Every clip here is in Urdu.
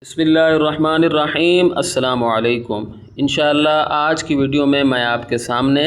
بسم اللہ الرحمن الرحیم۔ السلام علیکم۔ انشاءاللہ آج کی ویڈیو میں آپ کے سامنے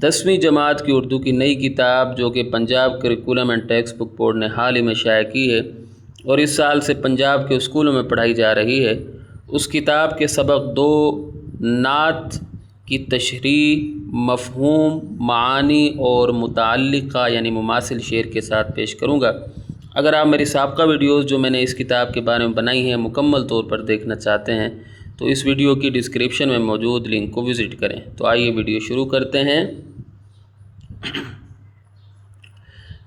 10ویں جماعت کی اردو کی نئی کتاب جو کہ Punjab curriculum and text book board نے حال ہی میں شائع کی ہے اور اس سال سے پنجاب کے اسکولوں میں پڑھائی جا رہی ہے، اس کتاب کے سبق 2 نعت کی تشریح، مفہوم، معانی اور متعلقہ یعنی مماثل شعر کے ساتھ پیش کروں گا۔ اگر آپ میری سابقہ ویڈیوز جو میں نے اس کتاب کے بارے میں بنائی ہیں مکمل طور پر دیکھنا چاہتے ہیں تو اس ویڈیو کی ڈسکرپشن میں موجود لنک کو وزٹ کریں۔ تو آئیے ویڈیو شروع کرتے ہیں۔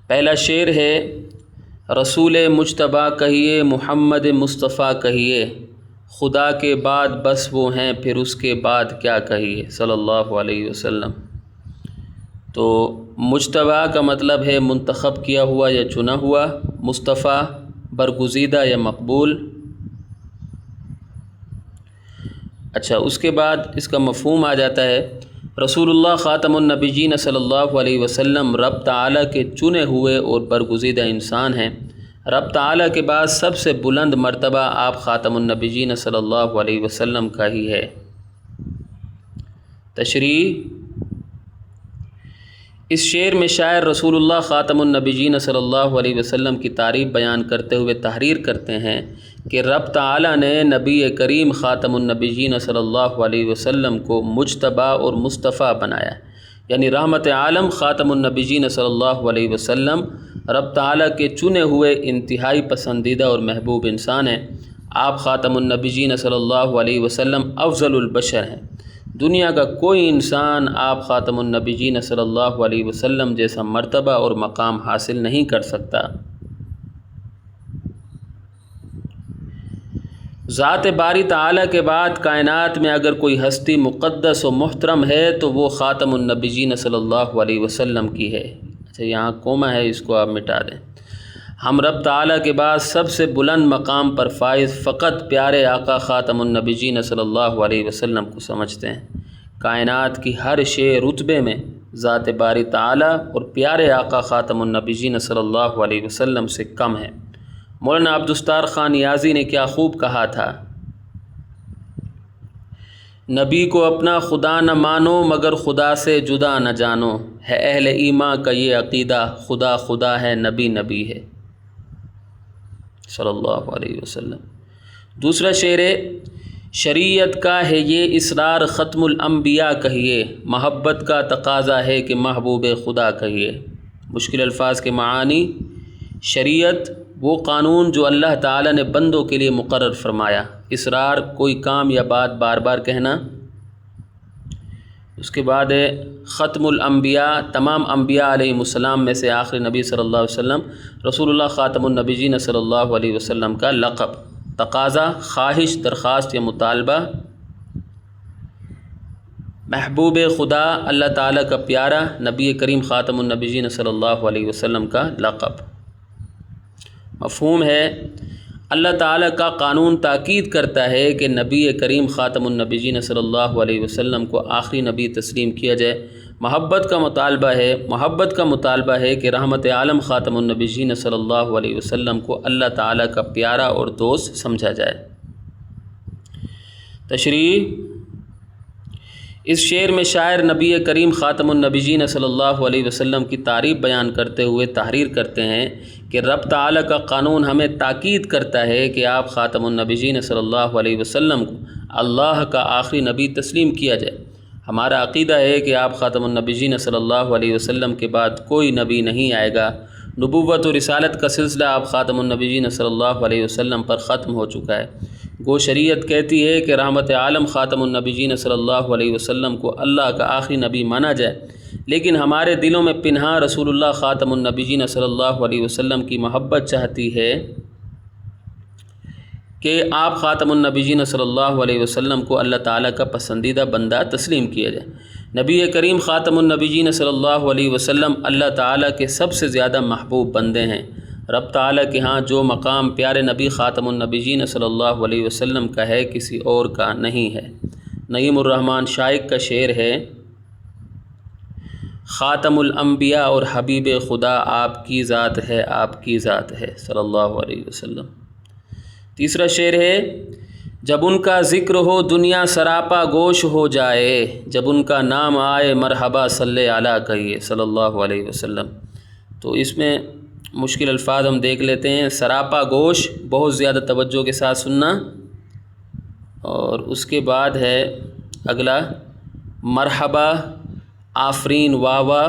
پہلا شعر ہے: رسول مجتبیٰ کہیے، محمد مصطفیٰ کہیے، خدا کے بعد بس وہ ہیں، پھر اس کے بعد کیا کہیے، صلی اللہ علیہ وسلم۔ تو مجتبیٰ کا مطلب ہے منتخب کیا ہوا یا چنا ہوا، مصطفیٰ برگزیدہ یا مقبول۔ اچھا، اس کے بعد اس کا مفہوم آ جاتا ہے: رسول اللہ خاتم النبیین صلی اللہ علیہ وسلم رب تعالیٰ کے چنے ہوئے اور برگزیدہ انسان ہیں۔ رب تعالیٰ کے بعد سب سے بلند مرتبہ آپ خاتم النبیین صلی اللہ علیہ وسلم کا ہی ہے۔ تشریح: اس شعر میں شاعر رسول اللہ خاتم النبیین صلی اللہ علیہ وسلم کی تعریف بیان کرتے ہوئے تحریر کرتے ہیں کہ رب تعالیٰ نے نبی کریم خاتم النبیین صلی اللہ علیہ وسلم کو مجتبیٰ اور مصطفیٰ بنایا، یعنی رحمت عالم خاتم النبیین صلی اللہ علیہ وسلم رب تعالیٰ کے چنے ہوئے انتہائی پسندیدہ اور محبوب انسان ہیں۔ آپ خاتم النبیین صلی اللہ علیہ وسلم افضل البشر ہیں۔ دنیا کا کوئی انسان آپ خاتم النبیین صلی اللہ علیہ وسلم جیسا مرتبہ اور مقام حاصل نہیں کر سکتا۔ ذات باری تعالیٰ کے بعد کائنات میں اگر کوئی ہستی مقدس و محترم ہے تو وہ خاتم النبیین صلی اللہ علیہ وسلم کی ہے۔ اچھا، یہاں کوما ہے، اس کو آپ مٹا دیں۔ ہم رب تعالیٰ کے بعد سب سے بلند مقام پر فائز فقط پیارے آقا خاتم النبیین صلی اللہ علیہ وسلم کو سمجھتے ہیں۔ کائنات کی ہر شے رتبے میں ذات باری تعالیٰ اور پیارے آقا خاتم النبیین صلی اللہ علیہ وسلم سے کم ہے۔ مولانا عبدالستار خان نیازی نے کیا خوب کہا تھا: نبی کو اپنا خدا نہ مانو مگر خدا سے جدا نہ جانو، ہے اہل ایمان کا یہ عقیدہ، خدا خدا ہے، نبی نبی ہے، صلی اللہ علیہ وسلم۔ دوسرا شعر ہے: شریعت کا ہے یہ اصرار، ختم الانبیاء کہیے، محبت کا تقاضا ہے کہ محبوب خدا کہیے۔ مشکل الفاظ کے معانی: شریعت وہ قانون جو اللہ تعالیٰ نے بندوں کے لیے مقرر فرمایا، اصرار کوئی کام یا بات بار بار کہنا۔ اس کے بعد ہے ختم الانبیاء، تمام انبیاء علیہ السلام میں سے آخری نبی صلی اللہ علیہ وسلم رسول اللہ خاتم النبیین صلی اللہ علیہ وسلم کا لقب۔ تقاضا خواہش، درخواست یا مطالبہ۔ محبوب خدا اللہ تعالیٰ کا پیارا، نبی کریم خاتم النبیین صلی اللہ علیہ وسلم کا لقب۔ مفہوم ہے: اللہ تعالیٰ کا قانون تاکید کرتا ہے کہ نبی کریم خاتم النبیین صلی اللہ علیہ وسلم کو آخری نبی تسلیم کیا جائے۔ محبت کا مطالبہ ہے کہ رحمت عالم خاتم النبیین صلی اللہ علیہ وسلم کو اللہ تعالیٰ کا پیارا اور دوست سمجھا جائے۔ تشریح: اس شعر میں شاعر نبی کریم خاتم النبیین صلی اللہ علیہ وسلم کی تعریف بیان کرتے ہوئے تحریر کرتے ہیں کہ رب تعالیٰ کا قانون ہمیں تاکید کرتا ہے کہ آپ خاتم النبیین صلی اللہ علیہ وسلم کو اللہ کا آخری نبی تسلیم کیا جائے۔ ہمارا عقیدہ ہے کہ آپ خاتم النبیین صلی اللہ علیہ وسلم کے بعد کوئی نبی نہیں آئے گا۔ نبوت و رسالت کا سلسلہ آپ خاتم النبیین صلی اللہ علیہ وسلم پر ختم ہو چکا ہے۔ گو شریعت کہتی ہے کہ رحمت عالم خاتم النبیین صلی اللہ علیہ وسلم کو اللہ کا آخری نبی مانا جائے، لیکن ہمارے دلوں میں پنہاں رسول اللہ خاتم النبیین صلی اللہ علیہ وسلم کی محبت چاہتی ہے کہ آپ خاتم النبیین صلی اللہ علیہ وسلم کو اللہ تعالیٰ کا پسندیدہ بندہ تسلیم کیا جائے۔ نبی کریم خاتم النبیین صلی اللہ علیہ وسلم اللہ تعالیٰ کے سب سے زیادہ محبوب بندے ہیں۔ رب تعالیٰ کے ہاں جو مقام پیارے نبی خاتم النبیین صلی اللہ علیہ وسلم کا ہے کسی اور کا نہیں ہے۔ نعیم الرحمن شائق کا شعر ہے: خاتم الانبیاء اور حبیب خدا آپ کی ذات ہے، آپ کی ذات ہے، صلی اللہ علیہ وسلم۔ تیسرا شعر ہے: جب ان کا ذکر ہو دنیا سراپا گوش ہو جائے، جب ان کا نام آئے مرحبا صلی علیہ کہیے صلی اللہ علیہ وسلم۔ تو اس میں مشکل الفاظ ہم دیکھ لیتے ہیں۔ سراپا گوش بہت زیادہ توجہ کے ساتھ سننا، اور اس کے بعد ہے اگلا مرحبا آفرین واوا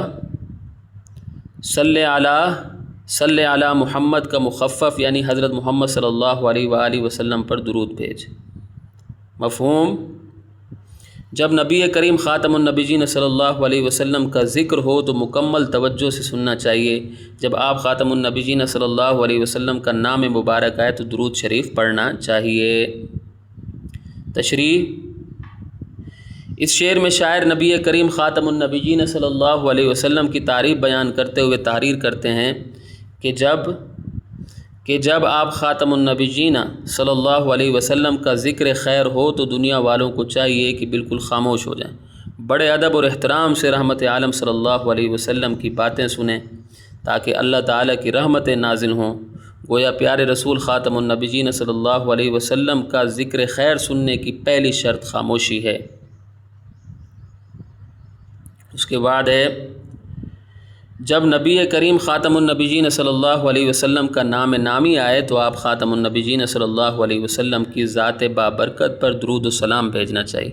صلی علی محمد کا مخفف، یعنی حضرت محمد صلی اللہ علیہ وآلہ وسلم پر درود بھیج۔ مفہوم؟ جب نبی کریم خاتم النبیین صلی اللہ علیہ وسلم کا ذکر ہو تو مکمل توجہ سے سننا چاہیے۔ جب آپ خاتم النبیین صلی اللہ علیہ وسلم کا نام مبارک آئے تو درود شریف پڑھنا چاہیے۔ تشریح: اس شعر میں شاعر نبی کریم خاتم النبیین صلی اللہ علیہ وسلم کی تعریف بیان کرتے ہوئے تحریر کرتے ہیں کہ جب آپ خاتم النبیین صلی اللہ علیہ وسلم کا ذکر خیر ہو تو دنیا والوں کو چاہیے کہ بالکل خاموش ہو جائیں، بڑے ادب اور احترام سے رحمت عالم صلی اللہ علیہ وسلم کی باتیں سنیں تاکہ اللہ تعالیٰ کی رحمتیں نازل ہوں۔ گویا پیارے رسول خاتم النبیین صلی اللہ علیہ وسلم کا ذکر خیر سننے کی پہلی شرط خاموشی ہے۔ اس کے بعد ہے جب نبی کریم خاتم النبیین صلی اللہ علیہ وسلم کا نام نامی آئے تو آپ خاتم النبیین صلی اللہ علیہ وسلم کی ذات بابرکت پر درود و سلام بھیجنا چاہیے۔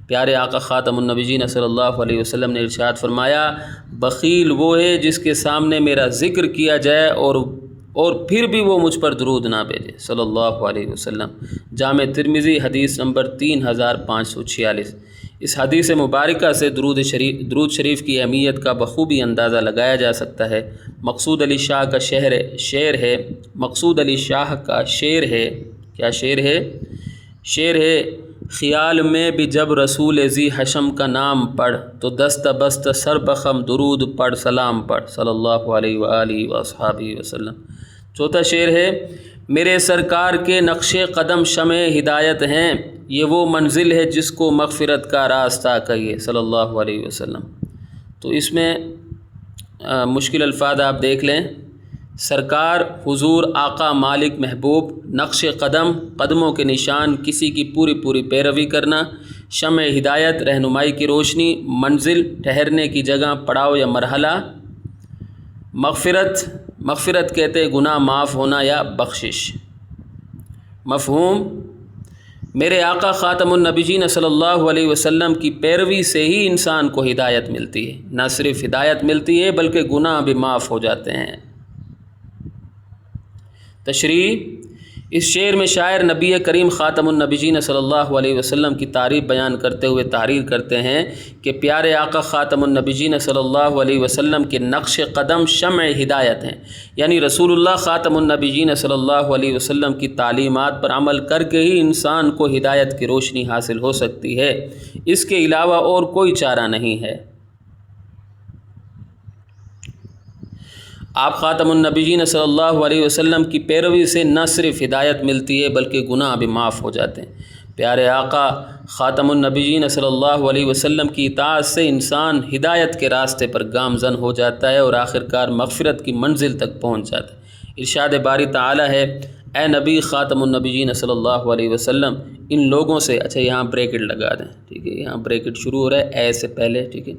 پیارے آقا خاتم النبیین صلی اللہ علیہ وسلم نے ارشاد فرمایا، بخیل وہ ہے جس کے سامنے میرا ذکر کیا جائے اور پھر بھی وہ مجھ پر درود نہ بھیجے صلی اللہ علیہ وسلم۔ جامع ترمذی حدیث نمبر 3546۔ اس حدیث مبارکہ سے درود شریف کی اہمیت کا بخوبی اندازہ لگایا جا سکتا ہے۔ مقصود علی شاہ کا شعر ہے کیا شعر ہے خیال میں بھی جب رسول ذی حشم کا نام پڑھ تو دست بست سر بخم درود پڑھ سلام پڑھ صلی اللہ علیہ وآلہ وصحبہ وسلم۔ چوتھا شعر ہے میرے سرکار کے نقش قدم شمع ہدایت ہیں، یہ وہ منزل ہے جس کو مغفرت کا راستہ کہیے صلی اللہ علیہ وسلم۔ تو اس میں مشکل الفاظ آپ دیکھ لیں۔ سرکار حضور آقا مالک محبوب، نقش قدموں کے نشان، کسی کی پوری پیروی کرنا، شمع ہدایت رہنمائی کی روشنی، منزل ٹھہرنے کی جگہ، پڑاؤ یا مرحلہ، مغفرت کہتے گناہ معاف ہونا یا بخشش۔ مفہوم؟ میرے آقا خاتم النبیین صلی اللہ علیہ وسلم کی پیروی سے ہی انسان کو ہدایت ملتی ہے، نہ صرف ہدایت ملتی ہے بلکہ گناہ بھی معاف ہو جاتے ہیں۔ تشریح: اس شعر میں شاعر نبی کریم خاتم النبیین صلی اللہ علیہ وسلم کی تعریف بیان کرتے ہوئے تحریر کرتے ہیں کہ پیارے آقا خاتم النبیین صلی اللہ علیہ وسلم کے نقش قدم شمع ہدایت ہیں، یعنی رسول اللہ خاتم النبیین صلی اللہ علیہ وسلم کی تعلیمات پر عمل کر کے ہی انسان کو ہدایت کی روشنی حاصل ہو سکتی ہے، اس کے علاوہ اور کوئی چارہ نہیں ہے۔ آپ خاتم النبیین صلی اللہ علیہ وسلم کی پیروی سے نہ صرف ہدایت ملتی ہے بلکہ گناہ بھی معاف ہو جاتے ہیں۔ پیارے آقا خاتم النبیین صلی اللہ علیہ وسلم کی اطاعت سے انسان ہدایت کے راستے پر گامزن ہو جاتا ہے اور آخرکار مغفرت کی منزل تک پہنچ جاتا ہے۔ ارشاد باری تعالی ہے، اے نبی خاتم النبیین صلی اللہ علیہ وسلم ان لوگوں سے، اچھا یہاں بریکٹ لگا دیں، ٹھیک ہے، یہاں بریکٹ شروع ہو رہا ہے اے سے پہلے، ٹھیک ہے،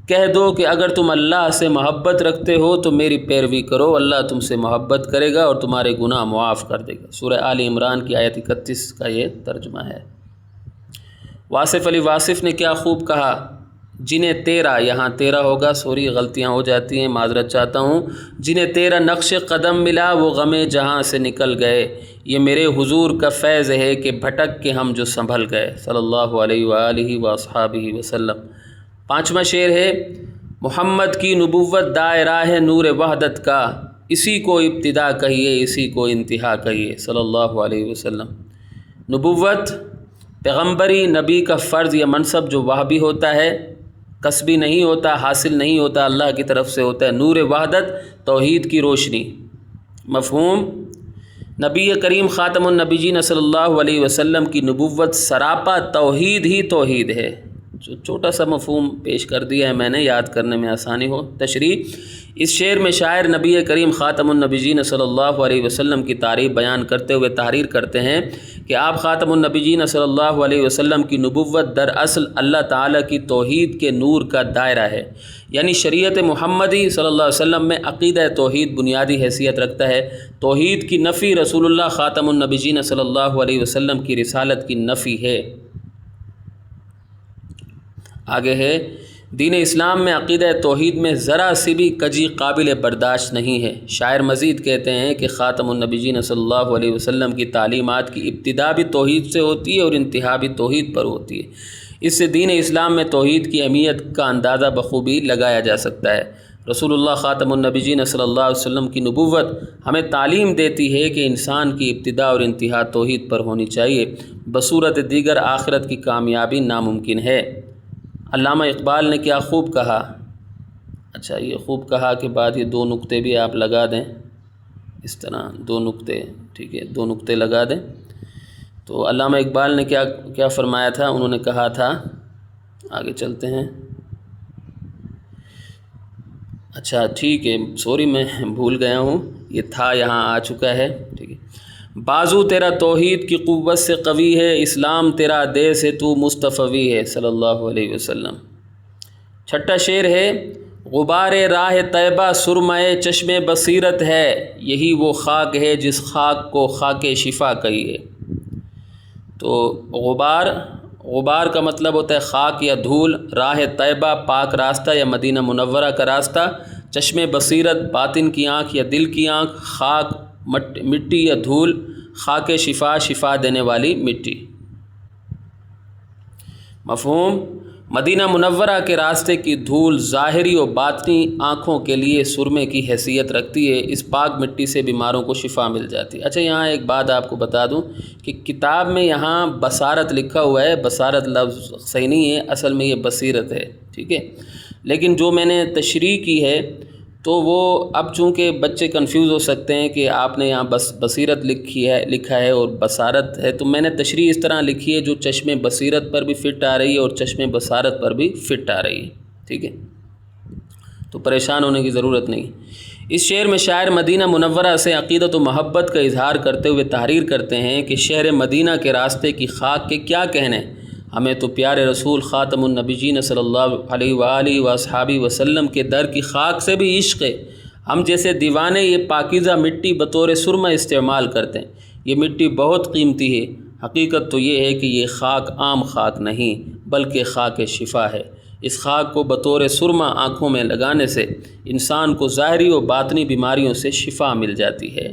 کہہ دو کہ اگر تم اللہ سے محبت رکھتے ہو تو میری پیروی کرو، اللہ تم سے محبت کرے گا اور تمہارے گناہ معاف کر دے گا۔ سورہ آل عمران کی آیت 31 کا یہ ترجمہ ہے۔ واصف علی واصف نے کیا خوب کہا، جنہیں تیرا، یہاں تیرا ہوگا، سوری غلطیاں ہو جاتی ہیں، معذرت چاہتا ہوں، جنہیں تیرا نقش قدم ملا وہ غم جہاں سے نکل گئے، یہ میرے حضور کا فیض ہے کہ بھٹک کے ہم جو سنبھل گئے صلی اللہ علیہ وآلہ وصحبہ وسلم۔ پانچواں شعر ہے محمد کی نبوت دائرہ ہے نور وحدت کا، اسی کو ابتدا کہیے اسی کو انتہا کہیے صلی اللہ علیہ وسلم۔ نبوت پیغمبری نبی کا فرض یا منصب جو وہابی ہوتا ہے، کسبی نہیں ہوتا، حاصل نہیں ہوتا، اللہ کی طرف سے ہوتا ہے۔ نور وحدت توحید کی روشنی۔ مفہوم؟ نبی کریم خاتم النبیین صلی اللہ علیہ وسلم کی نبوت سراپا توحید ہی توحید ہے، چھوٹا سا مفہوم پیش کر دیا ہے میں نے، یاد کرنے میں آسانی ہو۔ تشریح: اس شعر میں شاعر نبی کریم خاتم النبیین صلی اللہ علیہ وسلم کی تعریف بیان کرتے ہوئے تحریر کرتے ہیں کہ آپ خاتم النبیین صلی اللہ علیہ وسلم کی نبوت دراصل اللہ تعالیٰ کی توحید کے نور کا دائرہ ہے، یعنی شریعت محمدی صلی اللہ علیہ وسلم میں عقیدہ توحید بنیادی حیثیت رکھتا ہے۔ توحید کی نفی رسول اللہ خاتم النبیین صلی اللہ علیہ وسلم کی رسالت کی نفی ہے۔ آگے ہے، دین اسلام میں عقیدہ توحید میں ذرا سی بھی کجی قابل برداشت نہیں ہے۔ شاعر مزید کہتے ہیں کہ خاتم النبیین صلی اللہ علیہ وسلم کی تعلیمات کی ابتدا بھی توحید سے ہوتی ہے اور انتہا بھی توحید پر ہوتی ہے۔ اس سے دین اسلام میں توحید کی اہمیت کا اندازہ بخوبی لگایا جا سکتا ہے۔ رسول اللہ خاتم النبیین صلی اللہ علیہ وسلم کی نبوت ہمیں تعلیم دیتی ہے کہ انسان کی ابتدا اور انتہا توحید پر ہونی چاہیے، بصورت دیگر آخرت کی کامیابی ناممکن ہے۔ علامہ اقبال نے کیا خوب کہا، اچھا یہ خوب کہا کے بعد یہ دو نقطے بھی آپ لگا دیں، اس طرح دو نقطے، ٹھیک ہے، دو نقطے لگا دیں۔ تو علامہ اقبال نے کیا فرمایا تھا، انہوں نے کہا تھا، آگے چلتے ہیں، اچھا ٹھیک ہے، سوری میں بھول گیا ہوں، یہ تھا یہاں آ چکا ہے، ٹھیک ہے۔ بازو تیرا توحید کی قوت سے قوی ہے، اسلام تیرا دے سے تو مصطفی ہے صلی اللہ علیہ وسلم۔ چھٹا شعر ہے، غبار راہ طیبہ سرمۂ چشم بصیرت ہے، یہی وہ خاک ہے جس خاک کو خاک شفا کہی ہے۔ تو غبار کا مطلب ہوتا ہے خاک یا دھول، راہ طیبہ پاک راستہ یا مدینہ منورہ کا راستہ، چشم بصیرت باطن کی آنکھ یا دل کی آنکھ، خاک مٹی یا دھول، خاک شفا دینے والی مٹی۔ مفہوم: مدینہ منورہ کے راستے کی دھول ظاہری و باطنی آنکھوں کے لیے سرمے کی حیثیت رکھتی ہے، اس پاک مٹی سے بیماروں کو شفا مل جاتی ہے۔ اچھا یہاں ایک بات آپ کو بتا دوں کہ کتاب میں یہاں بصارت لکھا ہوا ہے، بصارت لفظ صحیح نہیں ہے، اصل میں یہ بصیرت ہے، ٹھیک ہے، لیکن جو میں نے تشریح کی ہے تو وہ اب چونکہ بچے کنفیوز ہو سکتے ہیں کہ آپ نے یہاں بصیرت لکھا ہے اور بصارت ہے، تو میں نے تشریح اس طرح لکھی ہے جو چشم بصیرت پر بھی فٹ آ رہی ہے اور چشم بصارت پر بھی فٹ آ رہی ہے، ٹھیک ہے، تو پریشان ہونے کی ضرورت نہیں۔ اس شعر میں شاعر مدینہ منورہ سے عقیدت و محبت کا اظہار کرتے ہوئے تحریر کرتے ہیں کہ شہر مدینہ کے راستے کی خاک کے کیا کہنے، ہمیں تو پیارے رسول خاتم النبیین صلی اللہ علیہ وآلہ وصحابہ وسلم کے در کی خاک سے بھی عشق ہے۔ ہم جیسے دیوانے یہ پاکیزہ مٹی بطور سرمہ استعمال کرتے ہیں، یہ مٹی بہت قیمتی ہے۔ حقیقت تو یہ ہے کہ یہ خاک عام خاک نہیں بلکہ خاک شفا ہے۔ اس خاک کو بطور سرمہ آنکھوں میں لگانے سے انسان کو ظاہری و باطنی بیماریوں سے شفا مل جاتی ہے،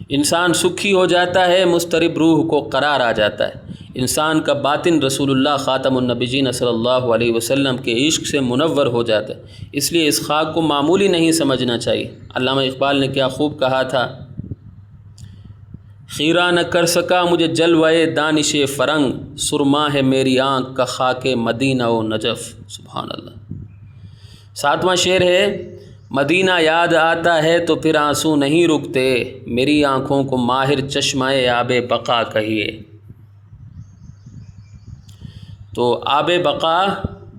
انسان سکھی ہو جاتا ہے، مضطرب روح کو قرار آ جاتا ہے، انسان کا باطن رسول اللہ خاتم النبیین صلی اللہ علیہ وسلم کے عشق سے منور ہو جاتا ہے، اس لیے اس خاک کو معمولی نہیں سمجھنا چاہیے۔ علامہ اقبال نے کیا خوب کہا تھا، خیرہ نہ کر سکا مجھے جلوہ دانش فرنگ، سرما ہے میری آنکھ کا خاک مدینہ و نجف، سبحان اللہ۔ ساتواں شعر ہے، مدینہ یاد آتا ہے تو پھر آنسو نہیں رکتے، میری آنکھوں کو ماہر چشمہ آب بقا کہیے۔ تو آب بقا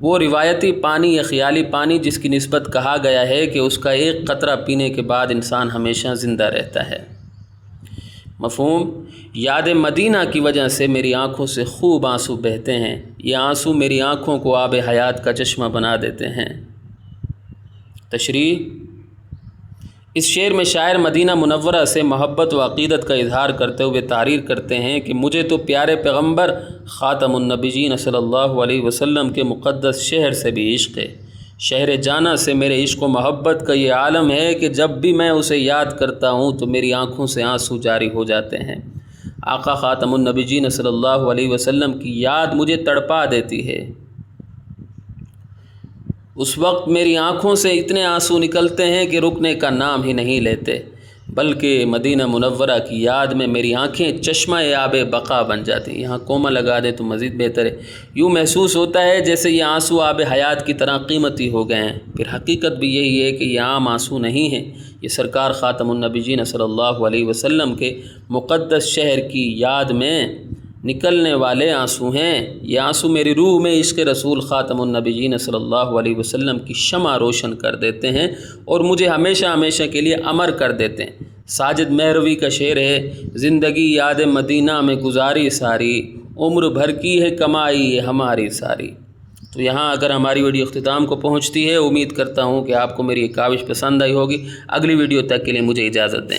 وہ روایتی پانی یا خیالی پانی جس کی نسبت کہا گیا ہے کہ اس کا ایک قطرہ پینے کے بعد انسان ہمیشہ زندہ رہتا ہے۔ مفہوم: یاد مدینہ کی وجہ سے میری آنکھوں سے خوب آنسو بہتے ہیں، یہ آنسو میری آنکھوں کو آب حیات کا چشمہ بنا دیتے ہیں۔ تشریح: اس شعر میں شاعر مدینہ منورہ سے محبت و عقیدت کا اظہار کرتے ہوئے تحریر کرتے ہیں کہ مجھے تو پیارے پیغمبر خاتم النبیین صلی اللہ علیہ وسلم کے مقدس شہر سے بھی عشق ہے، شہر جانا سے میرے عشق و محبت کا یہ عالم ہے کہ جب بھی میں اسے یاد کرتا ہوں تو میری آنکھوں سے آنسو جاری ہو جاتے ہیں۔ آقا خاتم النبیین صلی اللہ علیہ وسلم کی یاد مجھے تڑپا دیتی ہے، اس وقت میری آنکھوں سے اتنے آنسو نکلتے ہیں کہ رکنے کا نام ہی نہیں لیتے، بلکہ مدینہ منورہ کی یاد میں میری آنکھیں چشمہ آب بقا بن جاتی ہیں۔ یہاں کوما لگا دے تو مزید بہتر ہے۔ یوں محسوس ہوتا ہے جیسے یہ آنسو آب حیات کی طرح قیمتی ہو گئے ہیں۔ پھر حقیقت بھی یہی ہے کہ یہ عام آنسو نہیں ہیں، یہ سرکار خاتم النبیین صلی اللہ علیہ وسلم کے مقدس شہر کی یاد میں نکلنے والے آنسو ہیں۔ یہ آنسو میری روح میں عشق رسول خاتم النبیین صلی اللہ علیہ وسلم کی شمع روشن کر دیتے ہیں اور مجھے ہمیشہ ہمیشہ کے لیے امر کر دیتے ہیں۔ ساجد مہروی کا شعر ہے، زندگی یاد مدینہ میں گزاری ساری، عمر بھر کی ہے کمائی یہ ہماری ساری۔ تو یہاں اگر ہماری ویڈیو اختتام کو پہنچتی ہے، امید کرتا ہوں کہ آپ کو میری یہ کاوش پسند آئی ہوگی۔ اگلی ویڈیو تک کے لیے مجھے اجازت دیں۔